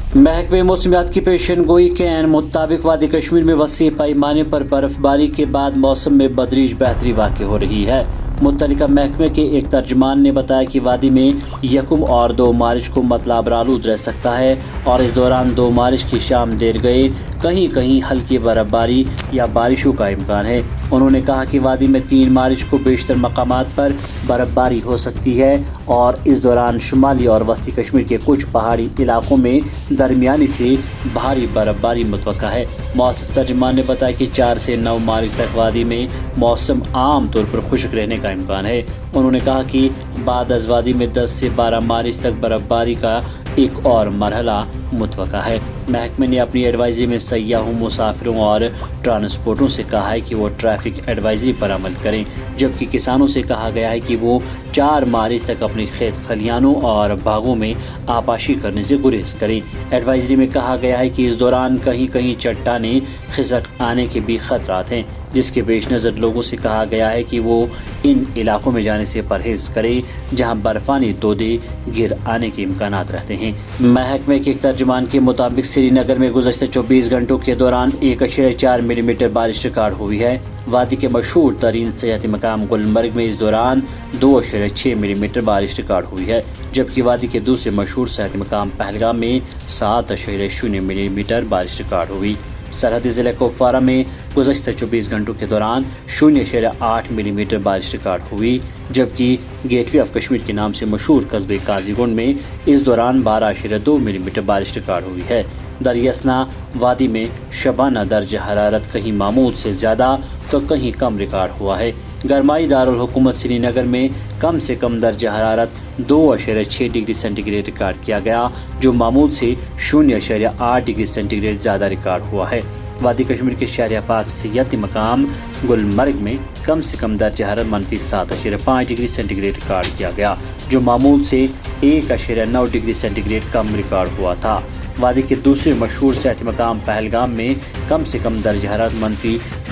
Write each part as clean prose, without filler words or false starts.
महकमे मौसमियात की पेशन गोई के मुताबिक वादी कश्मीर में वसी पैमाने पर बर्फबारी के बाद मौसम में बदरीज बेहतरी वाक़ हो रही है। मुत्तलिका महकमे के एक तर्जमान ने बताया कि वादी में 1 और 2 मार्च को मतलाब आलूद रह सकता है और इस दौरान 2 मार्च की शाम देर गए कहीं कहीं हल्की बर्फबारी या बारिशों का इम्कान है। उन्होंने कहा कि वादी में 3 मार्च को बेशतर मकामात पर बर्फबारी हो सकती है और इस दौरान शुमाली और वस्ती कश्मीर के कुछ पहाड़ी इलाकों में दरमियानी से भारी बर्फबारी मुतवक्का है। मौसम तर्जमान ने बताया कि 4 से 9 मार्च तक वादी में मौसम आम तौर पर खुश्क रहने का इम्कान है। उन्होंने कहा कि बाद अज़ वादी में 10 से 12 मार्च तक बर्फबारी का एक और मरहला मुतवक्का है। महकमे ने अपनी एडवाइजरी में सयाहों, मुसाफिरों और ट्रांसपोर्टरों से कहा है कि वो ट्रैफिक एडवाइजरी पर अमल करें, जबकि किसानों से कहा गया है कि वो 4 मार्च तक अपने खेत खलियानों और बागों में आपाशी करने से गुरेज करें। एडवाइजरी में कहा गया है कि इस दौरान कहीं कहीं चट्टानें खिसक आने के भी खतरात हैं, जिसके पेश नज़र लोगों से कहा गया है कि वो इन इलाकों में जाने से परहेज़ करें जहां बर्फानी तोदे गिर आने के इम्कानात रहते हैं। महकमे के एक तर्जुमान के मुताबिक श्रीनगर में गुज़श्ता 24 घंटों के दौरान 1.4 मिलीमीटर बारिश रिकॉर्ड हुई है। वादी के मशहूर तरीन सियाहती मकाम गुलमर्ग में इस दौरान 2.6 मिलीमीटर बारिश रिकॉर्ड हुई है, जबकि वादी के दूसरे मशहूर सियाहती मकाम पहलगाम में 7.0 मिलीमीटर बारिश रिकॉर्ड हुई। सरहदी ज़िले कुपवारा में गुज़श्ता 24 घंटों के दौरान 0.8 मिलीमीटर बारिश रिकॉर्ड हुई, जबकि गेटवे ऑफ कश्मीर के नाम से मशहूर कस्बे काजीगुंड में इस दौरान 12.2 मिलीमीटर बारिश रिकॉर्ड हुई है। दरियासना वादी में शबाना दर्ज हरारत कहीं मामूल से ज़्यादा तो कहीं कम रिकॉर्ड हुआ है। गरमाई दारुल हुकूमत श्रीनगर में कम से कम दर्ज हरारत 2.6 डिग्री सेंटीग्रेड रिकॉर्ड किया गया, जो मामूल से 0.8 डिग्री सेंटीग्रेड ज़्यादा रिकॉर्ड हुआ है। वादी कश्मीर के शहर पाक सियाहती मकाम गुलमर्ग में कम से कम दर्ज हरारत -7.5 डिग्री सेंटीग्रेड रिकॉर्ड किया गया, जो मामूल से 1.9 डिग्री सेंटीग्रेड कम रिकॉर्ड हुआ था। वादी के दूसरे मशहूर सियाहती मकाम पहलगाम में कम से कम दर्ज हरारत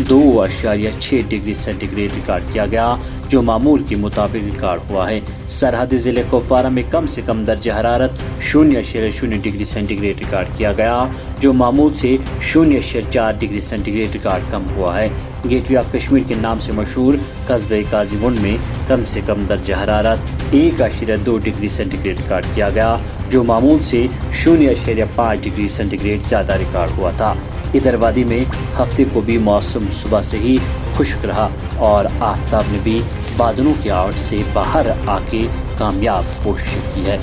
-2.6 डिग्री सेंटीग्रेड रिकॉर्ड किया गया, जो मामूल के मुताबिक रिकॉर्ड हुआ है। सरहदी ज़िले कुपवारा में कम से कम दर्ज हरारत 0.0 डिग्री सेंटीग्रेड रिकॉर्ड किया गया, जो मामूल से 0.4 डिग्री सेंटीग्रेड रिकॉर्ड कम हुआ है। गेटवे ऑफ कश्मीर के नाम से मशहूर कस्बे काजीगुंड में कम से कम दर्ज हरारत 1.2 डिग्री सेंटीग्रेड रिकॉर्ड किया गया, जो मामूल से 0.5 डिग्री सेंटीग्रेड ज़्यादा रिकॉर्ड हुआ था। इधर वादी में हफ्ते को भी मौसम सुबह से ही खुश्क रहा और आफ्ताब ने भी बादलों की आवट से बाहर आके कामयाब कोशिश की है।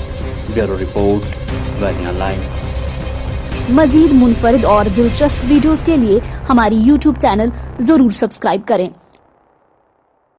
Bureau report, valley online. मजीद मुनफरिद और दिलचस्प वीडियोस के लिए हमारी YouTube चैनल जरूर सब्सक्राइब करें।